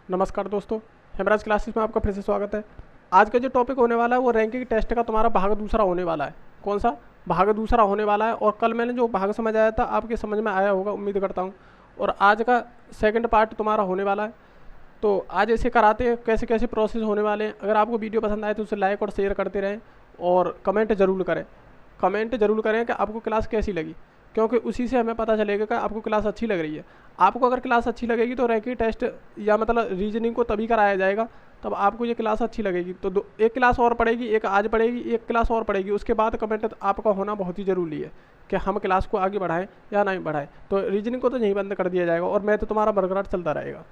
नमस्कार दोस्तों, हेमराज क्लासेस में आपका फिर से स्वागत है। आज का जो टॉपिक होने वाला है वो रैंकिंग टेस्ट का तुम्हारा भाग दूसरा होने वाला है। कौन सा भाग दूसरा होने वाला है? और कल मैंने जो भाग समझाया था आपके समझ में आया होगा, उम्मीद करता हूँ। और आज का सेकंड पार्ट तुम्हारा होने वाला है। तो आज ऐसे कराते हैं, कैसे कैसे प्रोसेस होने वाले हैं। अगर आपको वीडियो पसंद आए तो उसे लाइक और शेयर करते रहें और कमेंट ज़रूर करें। कमेंट जरूर करें कि आपको क्लास कैसी लगी, क्योंकि उसी से हमें पता चलेगा कि आपको क्लास अच्छी लग रही है। आपको अगर क्लास अच्छी लगेगी तो रैंकिंग टेस्ट या मतलब रीजनिंग को तभी कराया जाएगा तब आपको ये क्लास अच्छी लगेगी। तो एक क्लास और पड़ेगी, एक आज पड़ेगी, एक क्लास और पड़ेगी। उसके बाद कमेंट आपका होना बहुत ही ज़रूरी है कि हम क्लास को आगे बढ़ाएं या नहीं बढ़ाएं। तो रीजनिंग को तो यहीं बंद कर दिया जाएगा और मैं तो तुम्हारा बरकरार चलता रहेगा।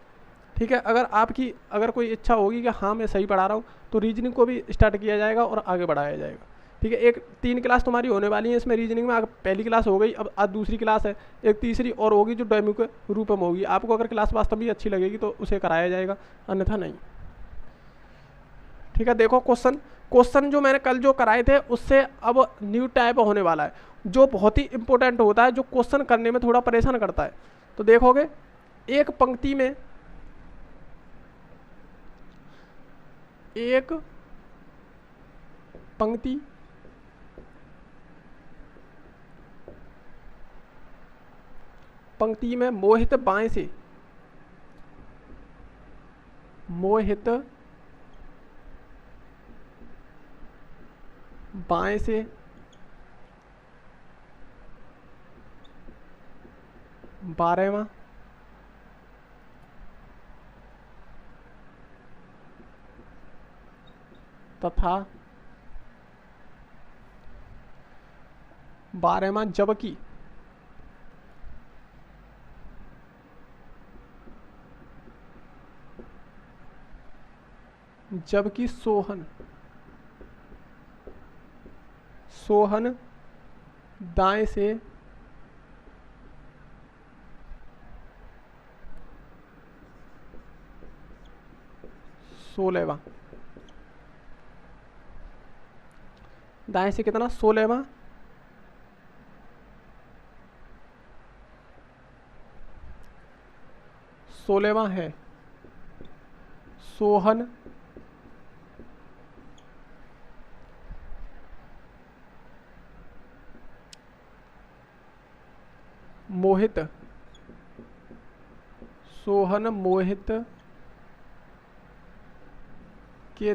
ठीक है, अगर कोई इच्छा होगी कि हाँ मैं सही पढ़ा रहा हूँ तो रीजनिंग को भी स्टार्ट किया जाएगा और आगे बढ़ाया जाएगा। ठीक है, एक 3 क्लास तुम्हारी होने वाली है इसमें रीजनिंग में। पहली क्लास हो गई, अब आज दूसरी क्लास है, एक तीसरी और होगी जो डेमो के रूप में होगी। आपको अगर क्लास वास्तव में अच्छी लगेगी तो उसे कराया जाएगा, अन्यथा नहीं। ठीक है, देखो क्वेश्चन जो मैंने कल जो कराए थे उससे अब न्यू टाइप होने वाला है, जो बहुत ही इंपॉर्टेंट होता है, जो क्वेश्चन करने में थोड़ा परेशान करता है। तो देखोगे एक पंक्ति में पंक्ति में मोहित बाएं से 12वां तथा 12वां जबकि सोहन दाएं से 16वां, दाएं से कितना 16वां, है। सोहन मोहित के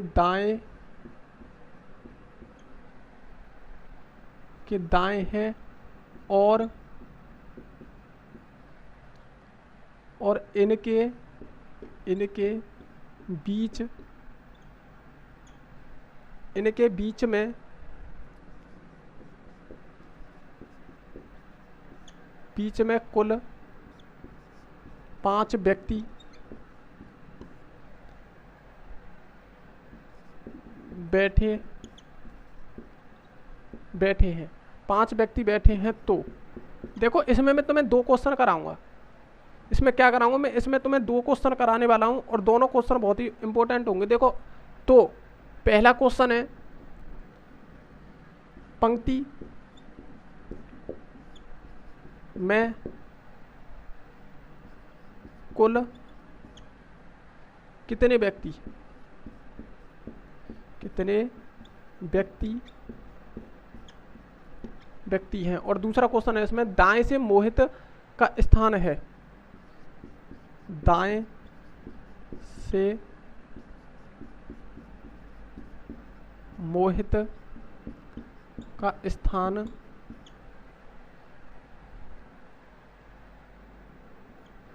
दाएं है और इनके बीच में कुल 5 व्यक्ति बैठे हैं। 5 व्यक्ति बैठे हैं। तो देखो इसमें मैं तुम्हें 2 क्वेश्चन कराऊंगा। इसमें क्या कराऊंगा मैं? इसमें तुम्हें 2 क्वेश्चन कराने वाला हूं और दोनों क्वेश्चन बहुत ही इंपॉर्टेंट होंगे। देखो, तो पहला क्वेश्चन है पंक्ति में कुल कितने व्यक्ति हैं। और दूसरा क्वेश्चन है इसमें दाएं से मोहित का स्थान है। दाएं से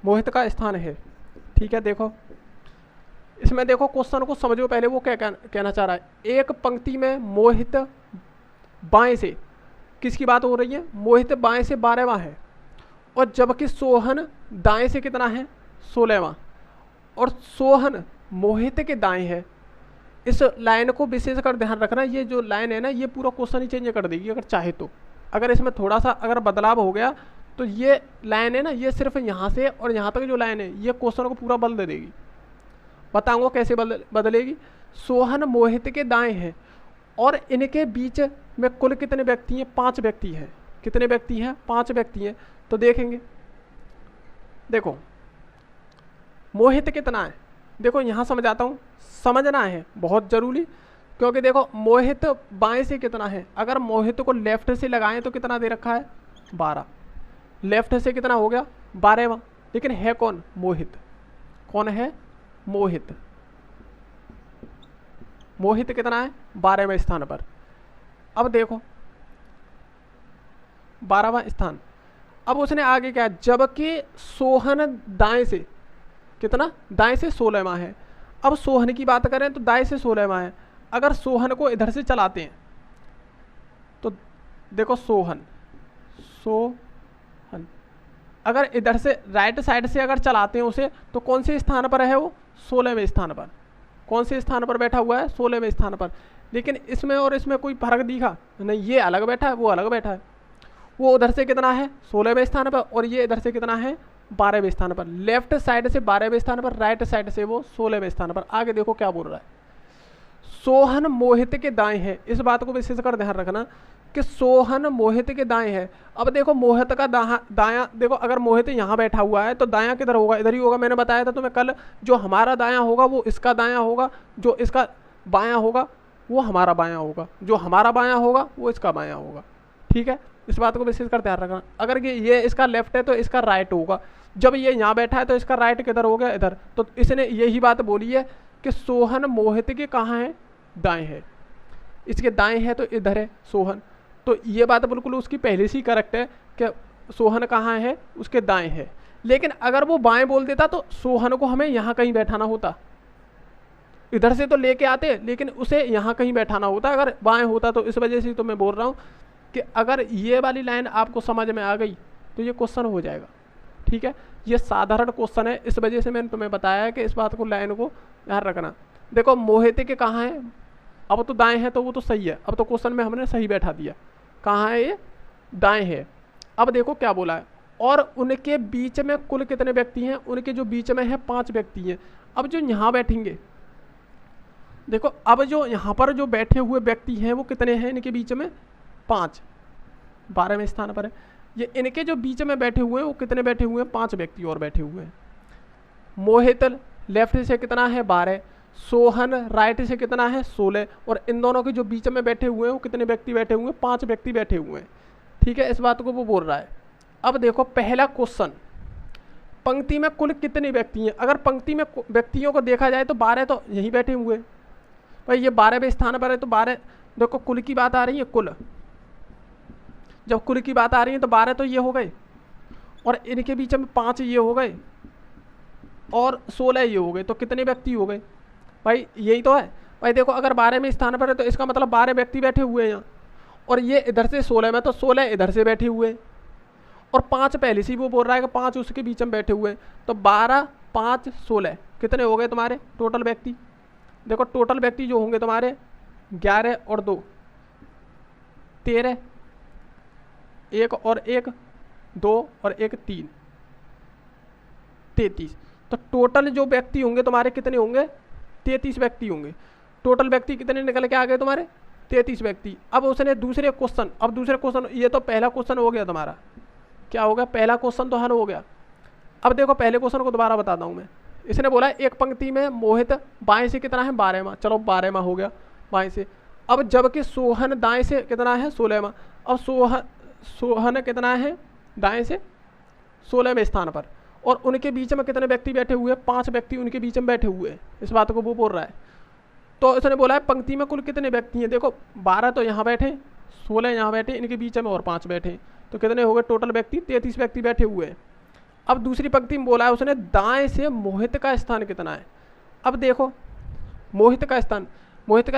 मोहित का स्थान है। ठीक है, देखो इसमें देखो क्वेश्चन को समझो पहले वो क्या कहना चाह रहा है। एक पंक्ति में मोहित बाएं से, किसकी बात हो रही है? मोहित बाएं से 12वां है और जबकि सोहन दाएं से कितना है? 16वां। और सोहन मोहित के दाएं है। इस लाइन को विशेषकर ध्यान रखना, ये जो लाइन है ना ये पूरा क्वेश्चन ही चेंज कर देगी अगर चाहे तो। अगर इसमें थोड़ा सा अगर बदलाव हो गया तो ये लाइन है ना, ये सिर्फ यहाँ से और यहाँ तक जो लाइन है ये क्वेश्चन को पूरा बदल देगी। बताऊंगा कैसे बदलेगी। सोहन मोहित के दाएं हैं और इनके बीच में कुल कितने व्यक्ति हैं? 5 व्यक्ति हैं। कितने व्यक्ति हैं? 5 व्यक्ति हैं। तो देखेंगे, देखो मोहित कितना है? देखो यहाँ समझाता हूँ, समझना है बहुत ज़रूरी, क्योंकि देखो मोहित बाएं से कितना है, अगर मोहित को लेफ्ट से लगाएं तो कितना दे रखा है 12, लेफ्ट से कितना हो गया 12वां, लेकिन है कौन मोहित, कौन है मोहित, मोहित कितना है 12वें स्थान पर। अब देखो 12वां स्थान, अब उसने आगे क्या, जबकि सोहन दाएं से कितना, दाएं से 16वां है। अब सोहन की बात करें तो दाएं से 16वां है, अगर सोहन को इधर से चलाते हैं तो देखो सोहन अगर इधर से राइट साइड से अगर चलाते हैं उसे, तो कौन से स्थान पर है वो 16वें स्थान पर, कौन से स्थान पर बैठा हुआ है 16वें स्थान पर। लेकिन इसमें और इसमें कोई फर्क दिखा नहीं, ये अलग बैठा है वो अलग बैठा है, वो उधर से कितना है 16वें स्थान पर और ये इधर से कितना है 12वें स्थान पर, लेफ्ट साइड से 12वें स्थान पर, राइट साइड से वो 16वें स्थान पर। आगे देखो क्या बोल रहा है, सोहन मोहित के दाएं है, इस बात को विशेष कर ध्यान रखना कि सोहन मोहित के दाएं है। अब देखो मोहित का दायां देखो, अगर मोहित यहाँ बैठा हुआ है तो दायां किधर होगा, इधर ही होगा। मैंने बताया था तुम्हें कल, जो हमारा दायां होगा वो इसका दायां होगा, जो इसका बायां होगा वो हमारा बायां होगा, जो हमारा बायां होगा वो इसका बायां होगा। ठीक है, इस बात को विशेष कर ध्यान रखना। अगर ये इसका लेफ्ट है तो इसका राइट होगा, जब ये यहाँ बैठा है तो इसका राइट किधर हो गया इधर। तो इसने यही बात बोली है कि सोहन मोहित के कहाँ है, दाएं है, इसके दाएं है तो इधर है सोहन। तो ये बात बिल्कुल उसकी पहले से ही करेक्ट है कि सोहन कहाँ है, उसके दाएं है। लेकिन अगर वो बाएं बोल देता तो सोहन को हमें यहाँ कहीं बैठाना होता, इधर से तो लेके आते लेकिन उसे यहाँ कहीं बैठाना होता अगर बाएं होता। तो इस वजह से तो मैं बोल रहा हूँ कि अगर ये वाली लाइन आपको समझ में आ गई तो ये क्वेश्चन हो जाएगा। ठीक है, ये साधारण क्वेश्चन है, इस वजह से मैंने तुम्हें बताया है कि इस बात को लाइन को ध्यान रखना। देखो मोहित के कहाँ है, अब तो दाएं है तो वो तो सही है, अब तो क्वेश्चन में हमने सही बैठा दिया, कहाँ है ये दाएं है। अब देखो क्या बोला है, और उनके बीच में कुल कितने व्यक्ति हैं, उनके जो बीच में है 5 व्यक्ति हैं। अब जो यहाँ बैठेंगे देखो, अब जो यहाँ पर जो बैठे हुए व्यक्ति हैं वो कितने हैं, इनके बीच में 5, 12वें स्थान पर है। ये इनके जो बीच में बैठे हुए हैं वो कितने बैठे हुए हैं, 5 व्यक्ति और बैठे हुए हैं। मोहित लेफ्ट से कितना है 12, सोहन राइट से कितना है 16, और इन दोनों के जो बीच में बैठे हुए हैं वो कितने व्यक्ति बैठे हुए हैं, 5 व्यक्ति बैठे हुए हैं। ठीक है, इस बात को वो बोल रहा है। अब देखो पहला क्वेश्चन, पंक्ति में कुल कितने व्यक्ति हैं। अगर पंक्ति में व्यक्तियों को देखा जाए तो 12 तो यहीं बैठे हुए हैं भाई, ये 12वें स्थान पर है तो 12, देखो कुल की बात आ रही है, कुल जब कुल की बात आ रही है तो 12 तो ये हो गए, और इनके बीच में 5 ये हो गए, और 16 ये हो गए, तो कितने व्यक्ति हो गए भाई, यही तो है भाई। देखो अगर 12वें स्थान पर है तो इसका मतलब 12 व्यक्ति बैठे हुए हैं यहाँ, और ये इधर से 16 में तो 16 इधर से बैठे हुए हैं, और 5 पहले से ही वो बोल रहा है कि 5 उसके बीच में बैठे हुए हैं। तो 12, 5, 16 कितने हो गए तुम्हारे टोटल व्यक्ति। देखो टोटल व्यक्ति जो होंगे तुम्हारे 11 और 2 13, 1 और 1 2 और 1 3 33। तो टोटल जो व्यक्ति होंगे तुम्हारे कितने होंगे, 33 व्यक्ति होंगे। टोटल व्यक्ति कितने निकल के आ गए तुम्हारे 33 व्यक्ति। अब उसने दूसरे क्वेश्चन, अब दूसरे क्वेश्चन, ये तो पहला क्वेश्चन हो गया तुम्हारा, क्या हो गया, पहला क्वेश्चन तो हल हो गया। अब देखो पहले क्वेश्चन को दोबारा बताता हूँ मैं। इसने बोला एक पंक्ति में मोहित बाएं से कितना है 12वां, चलो 12वां हो गया बाएं से। अब जबकि सोहन दाएं से कितना है 16वां। अब सोहन कितना है दाएं से 16वें स्थान पर, और उनके बीच में कितने व्यक्ति बैठे हुए हैं, 5 व्यक्ति उनके बीच में बैठे हुए हैं। इस बात को वो बोल रहा है। तो इसने बोला है पंक्ति में कुल कितने व्यक्ति हैं। देखो 12 तो यहाँ बैठे, 16 यहाँ बैठे, इनके बीच में और 5 बैठे, तो कितने हो गए टोटल व्यक्ति, 33 व्यक्ति बैठे हुए हैं। अब दूसरी पंक्ति में बोला है उसने दाएं से मोहित का स्थान कितना है। अब देखो मोहित का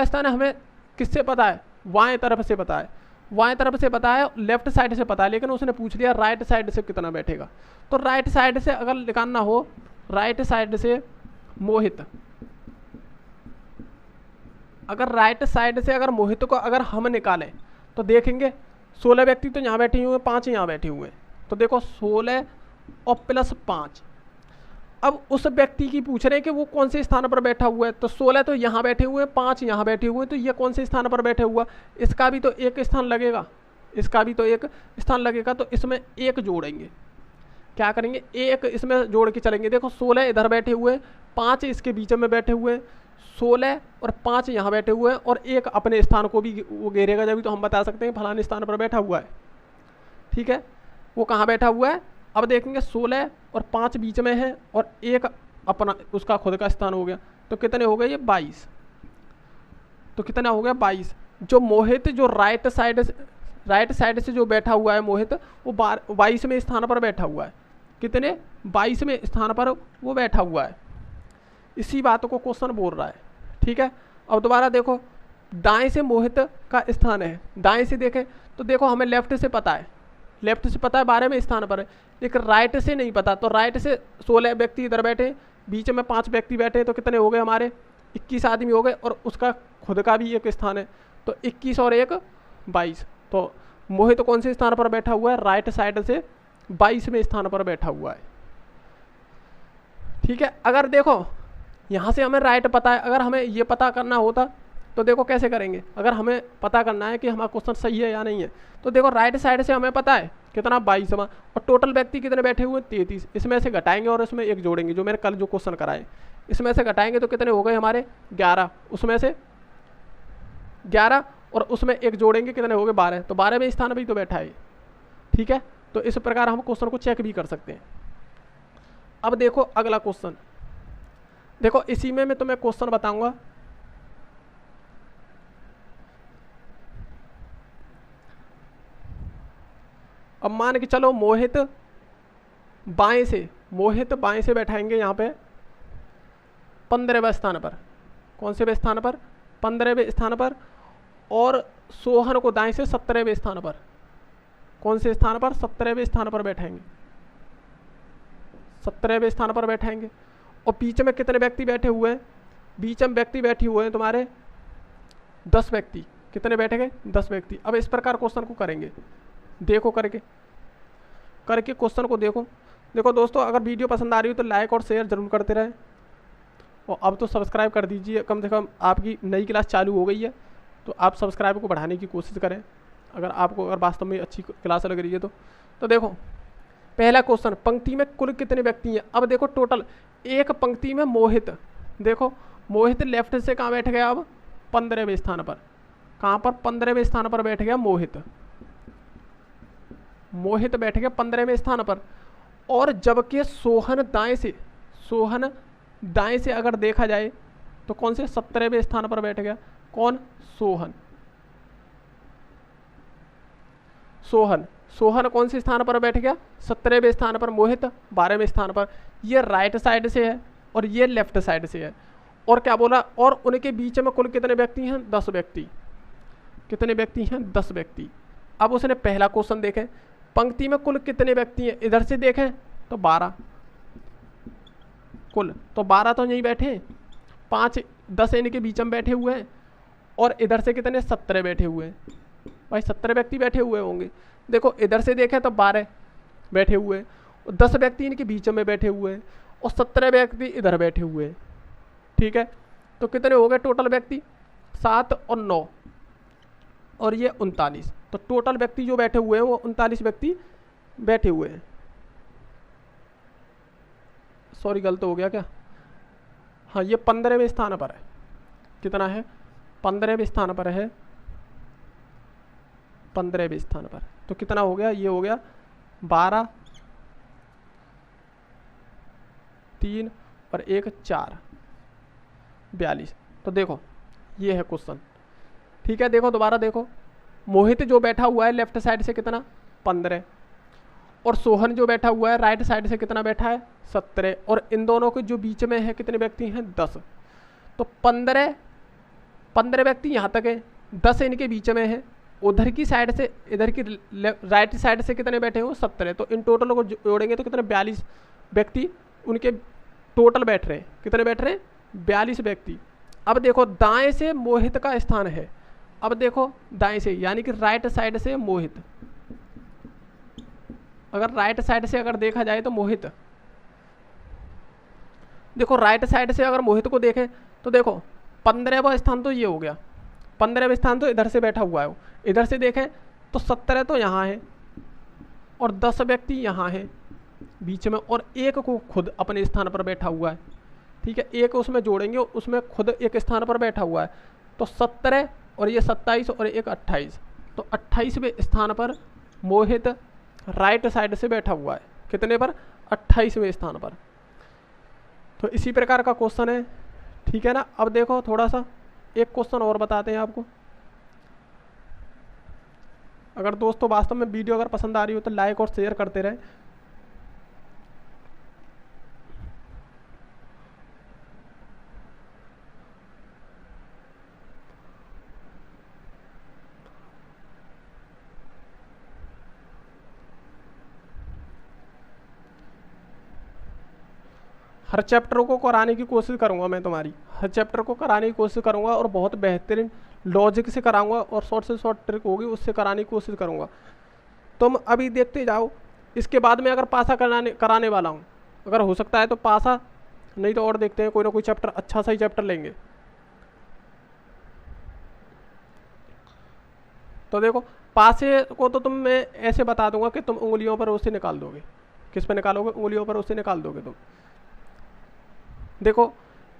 स्थान हमें किससे पता है, बाएं तरफ से पता है, बाएं तरफ से पता है, लेफ्ट साइड से पता है, लेकिन उसने पूछ लिया राइट साइड से कितना बैठेगा। तो राइट साइड से अगर निकालना हो, राइट साइड से मोहित, अगर राइट साइड से अगर मोहित को अगर हम निकालें तो देखेंगे 16 व्यक्ति तो यहाँ बैठे हुए हैं, 5 यहाँ बैठे हुए हैं। तो देखो 16 और प्लस 5। अब उस व्यक्ति की पूछ रहे हैं कि वो कौन से स्थान पर बैठा हुआ है। तो 16 तो यहाँ बैठे हुए हैं, 5 यहाँ बैठे हुए हैं, तो ये कौन से स्थान पर बैठे हुआ, इसका भी तो एक स्थान लगेगा, इसका भी तो एक स्थान लगेगा। तो इसमें एक जोड़ेंगे, क्या करेंगे, एक इसमें जोड़ के चलेंगे। देखो 16 इधर बैठे हुए, 5 इसके बीच में बैठे हुए हैं, 16 और 5 यहाँ बैठे हुए हैं, और एक अपने स्थान को भी वो घेरेगा जब तो हम बता सकते हैं फलाने स्थान पर बैठा हुआ है। ठीक है, वो कहाँ बैठा हुआ है? अब देखेंगे 16 और 5 बीच में है और एक अपना उसका खुद का स्थान हो गया, तो कितने हो गए ये 22। तो कितना हो गया 22। जो मोहित जो राइट साइड से जो बैठा हुआ है मोहित, वो 22वें स्थान पर बैठा हुआ है। कितने? 22वें स्थान पर वो बैठा हुआ है। इसी बात को क्वेश्चन बोल रहा है। ठीक है, अब दोबारा देखो, दाएं से मोहित का स्थान है, दाएं से देखें तो देखो हमें लेफ्ट से पता है, 12वें स्थान पर है, लेकिन राइट से नहीं पता। तो राइट से 16 व्यक्ति इधर बैठे, बीच में 5 व्यक्ति बैठे, तो कितने हो गए हमारे? 21 आदमी हो गए, और उसका खुद का भी एक स्थान है, तो 21 और 1 22। तो मोहित कौन से स्थान पर बैठा हुआ है? राइट साइड से 22वें स्थान पर बैठा हुआ है। ठीक है, अगर देखो यहाँ से हमें राइट पता है, अगर हमें ये पता करना होता तो देखो कैसे करेंगे। अगर हमें पता करना है कि हमारा क्वेश्चन सही है या नहीं है, तो देखो राइट साइड से हमें पता है कितना 22वां, और टोटल व्यक्ति कितने बैठे हुए? 33। इसमें से घटाएंगे और इसमें एक जोड़ेंगे, जो मैंने कल जो क्वेश्चन कराए, इसमें से घटाएंगे तो कितने हो गए हमारे? 11। उसमें से 11 और उसमें एक जोड़ेंगे, कितने हो गए? 12। तो 12वें स्थान पर ही तो बैठा है। ठीक है, तो इस प्रकार हम क्वेश्चन को चेक भी कर सकते हैं। अब देखो अगला क्वेश्चन, देखो इसी में मैं तुम्हें क्वेश्चन बताऊंगा। अब मान के चलो मोहित बाएं से बैठाएंगे यहाँ पे 15वें स्थान पर। कौन से स्थान पर? 15वें स्थान पर। और सोहन को दाएं से 17वें स्थान पर। कौन से स्थान पर? 17वें स्थान पर बैठाएंगे, 17वें स्थान पर बैठाएंगे। और बीच में कितने व्यक्ति बैठे हुए हैं? बीच में व्यक्ति बैठे हुए हैं तुम्हारे 10 व्यक्ति। कितने बैठे गए? 10 व्यक्ति। अब इस प्रकार क्वेश्चन को करेंगे, देखो करके क्वेश्चन को देखो। देखो दोस्तों, अगर वीडियो पसंद आ रही हो तो लाइक और शेयर जरूर करते रहें, और अब तो सब्सक्राइब कर दीजिए। कम से कम आपकी नई क्लास चालू हो गई है, तो आप सब्सक्राइब को बढ़ाने की कोशिश करें, अगर वास्तव में अच्छी क्लास लग रही है तो देखो पहला क्वेश्चन, पंक्ति में कुल कितने व्यक्ति हैं? अब देखो टोटल एक पंक्ति में मोहित, देखो मोहित लेफ्ट से कहाँ बैठ गया? अब 15वें स्थान पर। कहाँ पर? 15वें स्थान पर बैठ गया मोहित बैठ गया 15वें स्थान पर। और जबकि सोहन दाएं से अगर देखा जाए तो कौन से? 17वें स्थान पर बैठ गया। कौन? सोहन कौन से स्थान पर बैठ गया? 17वें स्थान पर। मोहित 12वें स्थान पर। ये राइट साइड से है और ये लेफ्ट साइड से है। और क्या बोला? और उनके बीच में कुल कितने व्यक्ति हैं? 10 व्यक्ति। कितने व्यक्ति हैं? 10 व्यक्ति। अब उसने पहला क्वेश्चन देखें, पंक्ति में कुल कितने व्यक्ति हैं? इधर से देखें तो 12 कुल, तो 12 तो नहीं बैठे, 10 इनके बीच में बैठे हुए हैं, और इधर से कितने? 17 बैठे हुए हैं। भाई 17 व्यक्ति बैठे हुए होंगे। देखो इधर से देखें तो 12 बैठे हुए हैं, और 10 व्यक्ति इनके बीच में बैठे हुए हैं, और 17 व्यक्ति इधर बैठे हुए हैं। ठीक है, तो कितने हो गए टोटल व्यक्ति? 7 और 9 और ये 39। तो टोटल व्यक्ति जो बैठे हुए हैं वो 39 व्यक्ति बैठे हुए हैं। सॉरी, गलत हो गया क्या? हाँ, ये 15वें स्थान पर है। कितना है? 15वें स्थान पर है, 15वें स्थान पर। तो कितना हो गया? ये हो गया 12, 3 और 1 4, 42। तो देखो ये है क्वेश्चन। ठीक है, देखो दोबारा देखो, मोहित जो बैठा हुआ है लेफ्ट साइड से कितना? 15, और सोहन जो बैठा हुआ है राइट साइड से कितना बैठा है? 17, और इन दोनों के जो बीच में है कितने व्यक्ति हैं? 10। तो 15 व्यक्ति यहाँ तक है, 10 इनके बीच में है, उधर की साइड से इधर की राइट साइड से कितने बैठे हैं? 17। तो इन टोटल को जोड़ेंगे तो कितने? 42 व्यक्ति उनके टोटल बैठ रहे हैं। कितने बैठ रहे हैं? 42 व्यक्ति। अब देखो दाएं से मोहित का स्थान है। अब देखो दाएं से यानी कि राइट साइड से मोहित, अगर राइट साइड से अगर देखा जाए तो मोहित, देखो राइट साइड से अगर मोहित को देखें तो देखो 15वां स्थान तो ये हो गया, 15वां स्थान तो इधर से बैठा हुआ है। इधर से देखें तो 17 तो यहाँ है और 10 व्यक्ति यहाँ है बीच में, और एक को खुद अपने स्थान पर बैठा हुआ है। ठीक है, एक उसमें जोड़ेंगे, उसमें खुद एक स्थान पर बैठा हुआ है, तो 17 और ये 27 और एक 28, तो 28वें स्थान पर मोहित राइट साइड से बैठा हुआ है। कितने पर? 28वें स्थान पर। तो इसी प्रकार का क्वेश्चन है, ठीक है ना। अब देखो थोड़ा सा एक क्वेश्चन और बताते हैं आपको। अगर दोस्तों वास्तव में वीडियो अगर पसंद आ रही हो तो लाइक और शेयर करते रहें। हर चैप्टर को कराने की कोशिश करूंगा मैं, तुम्हारी हर चैप्टर को कराने की कोशिश करूंगा और बहुत बेहतरीन लॉजिक से कराऊंगा और शॉर्ट से शॉर्ट ट्रिक होगी उससे कराने की कोशिश करूंगा। तुम अभी देखते जाओ, इसके बाद में अगर पासा कराने वाला हूँ, अगर हो सकता है तो पासा, नहीं तो और देखते हैं कोई ना कोई चैप्टर, अच्छा सा ही चैप्टर लेंगे। तो देखो पासे को तो मैं ऐसे बता दूंगा कि तुम उंगलियों पर उससे निकाल दोगे। किस पे निकालोगे? उंगलियों पर उससे निकाल दोगे तुम। देखो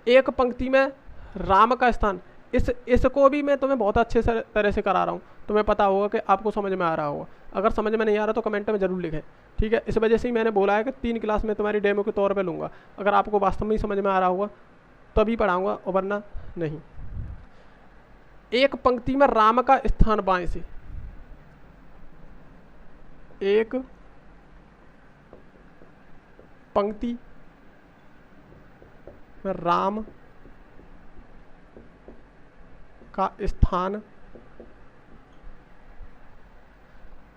एक पंक्ति में राम का स्थान, इसको भी मैं तुम्हें बहुत अच्छे से तरह से करा रहा हूँ, तुम्हें पता होगा कि आपको समझ में आ रहा होगा। अगर समझ में नहीं आ रहा तो कमेंट में जरूर लिखें, ठीक है। इस वजह से ही मैंने बोला है कि 3 क्लास में तुम्हारी डेमो के तौर पे लूँगा। अगर आपको वास्तव में ही समझ में आ रहा होगा तभी पढ़ाऊँगा और वरना नहीं। एक पंक्ति में राम का स्थान बाएं से, एक पंक्ति में राम का स्थान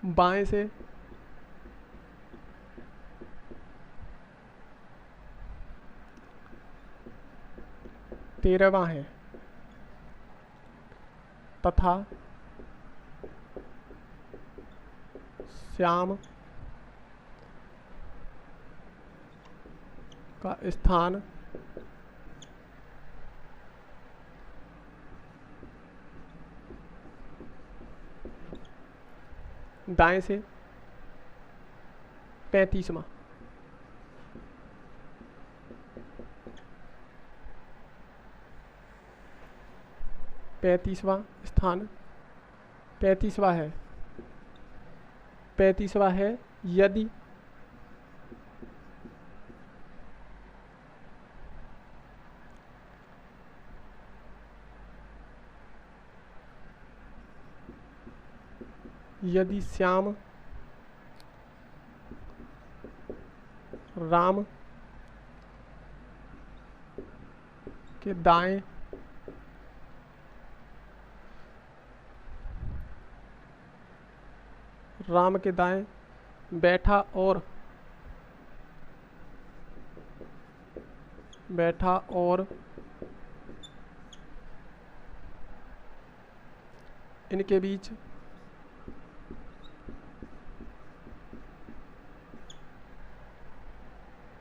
बाएं से तेरहवां है तथा श्याम का स्थान दाएं से 35वां, स्थान 35वां है। 35वां है यदि श्याम राम के दाएं बैठा और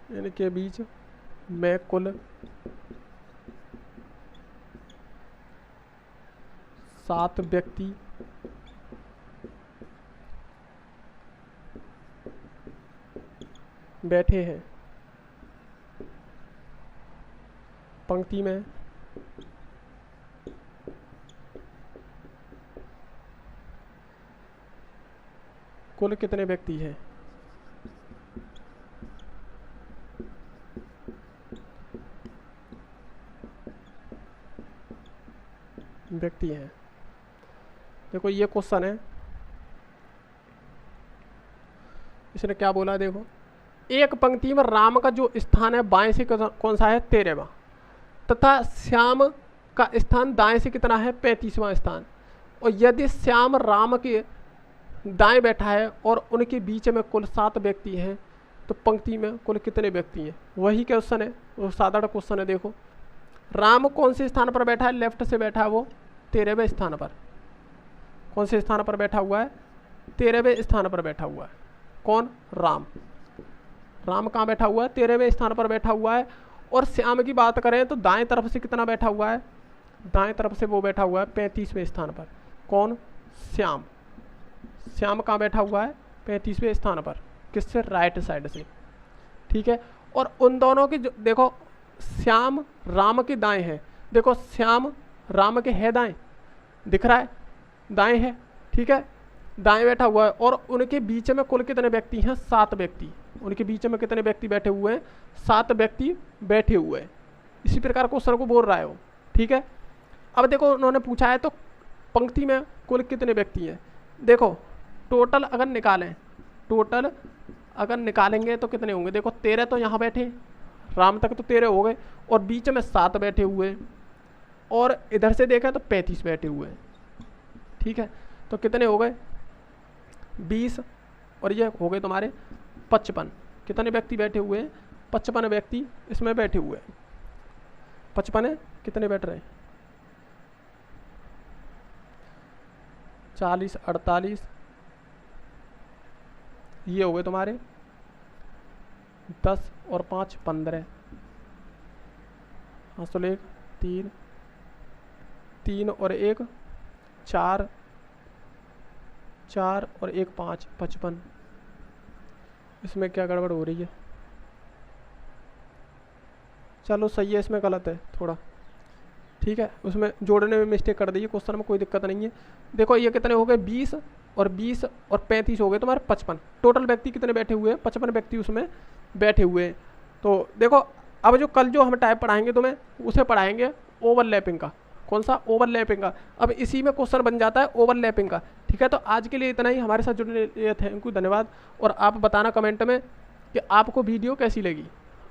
इनके बीच में कुल 7 व्यक्ति बैठे हैं। पंक्ति में कुल कितने व्यक्ति हैं? व्यक्ति हैं। देखो ये क्वेश्चन है, इसने क्या बोला, देखो एक पंक्ति में राम का जो स्थान है बाएं से कौन सा है? 13वां, तथा श्याम का स्थान दाएं से कितना है? 35वां स्थान। और यदि श्याम राम के दाएं बैठा है और उनके बीच में कुल 7 व्यक्ति हैं, तो पंक्ति में कुल कितने व्यक्ति हैं? वही क्वेश्चन है, वो साधारण क्वेश्चन है। देखो राम कौन से स्थान पर बैठा है? लेफ्ट से बैठा है वो 13वें स्थान पर। कौन से स्थान पर बैठा हुआ है? 13वें स्थान पर बैठा हुआ है। कौन? राम। राम कहाँ बैठा हुआ है? 13वें स्थान पर बैठा हुआ है। और श्याम की बात करें तो दाएं तरफ से कितना बैठा हुआ है? दाएं तरफ से वो बैठा हुआ है 35वें स्थान पर। कौन? श्याम। श्याम कहाँ बैठा हुआ है? 35वें स्थान पर। किससे? राइट साइड से, ठीक है। और उन दोनों की जो देखो श्याम राम के दाएं है। देखो श्याम राम के है दाएं, दिख रहा है, दाएं है, ठीक है, दाएं बैठा हुआ है। और उनके बीच में कुल कितने व्यक्ति हैं? 7 व्यक्ति। उनके बीच में कितने व्यक्ति बैठे हुए हैं? 7 व्यक्ति बैठे हुए हैं। इसी प्रकार क्वेश्चन को बोल रहा है वो, ठीक है। अब देखो उन्होंने पूछा है तो पंक्ति में कुल कितने व्यक्ति हैं? देखो टोटल अगर निकालें, टोटल अगर निकालेंगे तो कितने होंगे? देखो 13 तो यहाँ बैठे, राम तक तो 13 हो गए, और बीच में 7 बैठे हुए, और इधर से देखा तो 35 बैठे हुए हैं, ठीक है। तो कितने हो गए? 20, और ये हो गए तुम्हारे 55। कितने व्यक्ति बैठे हुए हैं? 55 व्यक्ति इसमें बैठे हुए हैं। 55 है, कितने बैठ रहे हैं? 40, 48, ये हो गए तुम्हारे 10 और 5 15, 1 3 3 और 1 4 4 और 1 5 55। इसमें क्या गड़बड़ हो रही है? चलो सही है, इसमें गलत है थोड़ा, ठीक है, उसमें जोड़ने में मिस्टेक कर दी है क्वेश्चन में, कोई दिक्कत नहीं है। देखो ये कितने हो गए? 20 और 20 और 35 हो गए तुम्हारे 55। टोटल व्यक्ति कितने बैठे हुए हैं? 55 व्यक्ति उसमें बैठे हुए हैं। तो देखो अब जो कल जो हम टाइप पढ़ाएंगे तुम्हें, उसे पढ़ाएंगे ओवरलैपिंग का। कौन सा? ओवरलैपिंग का। अब इसी में क्वेश्चन बन जाता है ओवरलैपिंग का, ठीक है। तो आज के लिए इतना ही। हमारे साथ जुड़ने के लिए थैंक यू, धन्यवाद। और आप बताना कमेंट में कि आपको वीडियो कैसी लगी।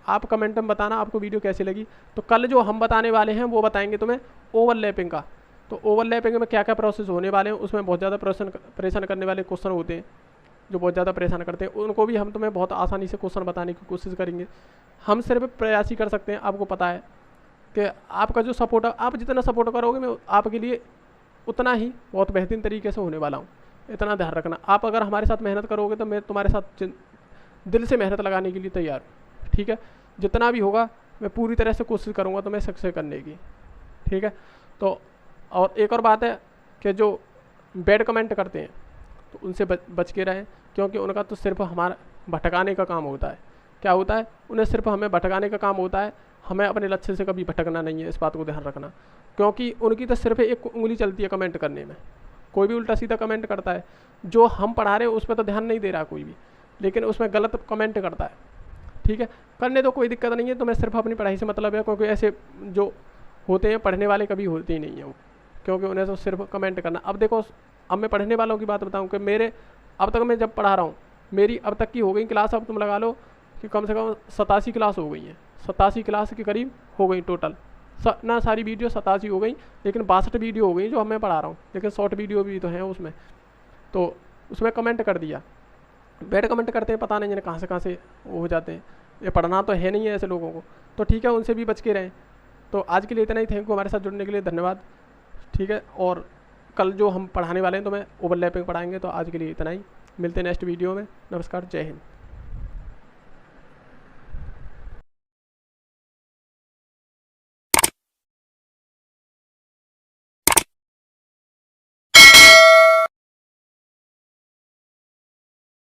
आप कमेंट में बताना आपको वीडियो कैसी लगी। तो कल जो हम बताने वाले हैं वो बताएंगे तुम्हें ओवरलैपिंग का। तो ओवरलैपिंग में क्या क्या प्रोसेस होने वाले हैं, उसमें बहुत ज़्यादा परेशान करने वाले क्वेश्चन होते हैं, जो बहुत ज़्यादा परेशान करते हैं, उनको भी हम तुम्हें बहुत आसानी से क्वेश्चन बताने की कोशिश करेंगे। हम सिर्फ प्रयास ही कर सकते हैं। आपको पता है कि आपका जो सपोर्ट, आप जितना सपोर्ट करोगे मैं आपके लिए उतना ही बहुत बेहतरीन तरीके से होने वाला हूँ। इतना ध्यान रखना। आप अगर हमारे साथ मेहनत करोगे तो मैं तुम्हारे साथ दिल से मेहनत लगाने के लिए तैयार हूँ, ठीक है। जितना भी होगा मैं पूरी तरह से कोशिश करूँगा तुम्हें सक्सेस करने की, ठीक है। तो और एक और बात है कि जो बैड कमेंट करते हैं तो उनसे बच के रहें, क्योंकि उनका तो सिर्फ हमारा भटकाने का काम होता है। क्या होता है? उन्हें सिर्फ हमें भटकाने का काम होता है, हमें अपने लक्ष्य से कभी भटकना नहीं है। इस बात को ध्यान रखना, क्योंकि उनकी तो सिर्फ एक उंगली चलती है कमेंट करने में। कोई भी उल्टा सीधा कमेंट करता है, जो हम पढ़ा रहे हैं उस पर तो ध्यान नहीं दे रहा कोई भी, लेकिन उसमें गलत कमेंट करता है, ठीक है। करने तो कोई दिक्कत नहीं है, तो मैं सिर्फ अपनी पढ़ाई से मतलब है, क्योंकि ऐसे जो होते हैं पढ़ने वाले कभी होते ही नहीं है वो, क्योंकि उन्हें तो सिर्फ कमेंट करना। अब देखो, अब मैं पढ़ने वालों की बात बताऊँ कि मेरे अब तक मैं जब पढ़ा रहा हूँ, मेरी अब तक की हो गई क्लास, अब तुम लगा लो कि कम से कम 87 क्लास हो गई हैं। 87 क्लास के करीब हो गई टोटल, ना सारी वीडियो 87 हो गई, लेकिन 62 वीडियो हो गई जो मैं पढ़ा रहा हूँ, लेकिन शॉर्ट वीडियो भी तो हैं उसमें। तो उसमें कमेंट कर दिया, बैड कमेंट करते हैं, पता नहीं जिन्हें कहाँ से वो हो जाते हैं। ये पढ़ना तो है नहीं है ऐसे लोगों को, तो ठीक है, उनसे भी बच के रहें। तो आज के लिए इतना ही, थैंक यू, हमारे साथ जुड़ने के लिए धन्यवाद, ठीक है। और कल जो हम पढ़ाने वाले हैं तो मैं ओवरलैपिंग पढ़ाएंगे। तो आज के लिए इतना ही, मिलते हैं नेक्स्ट वीडियो में। नमस्कार, जय हिंद।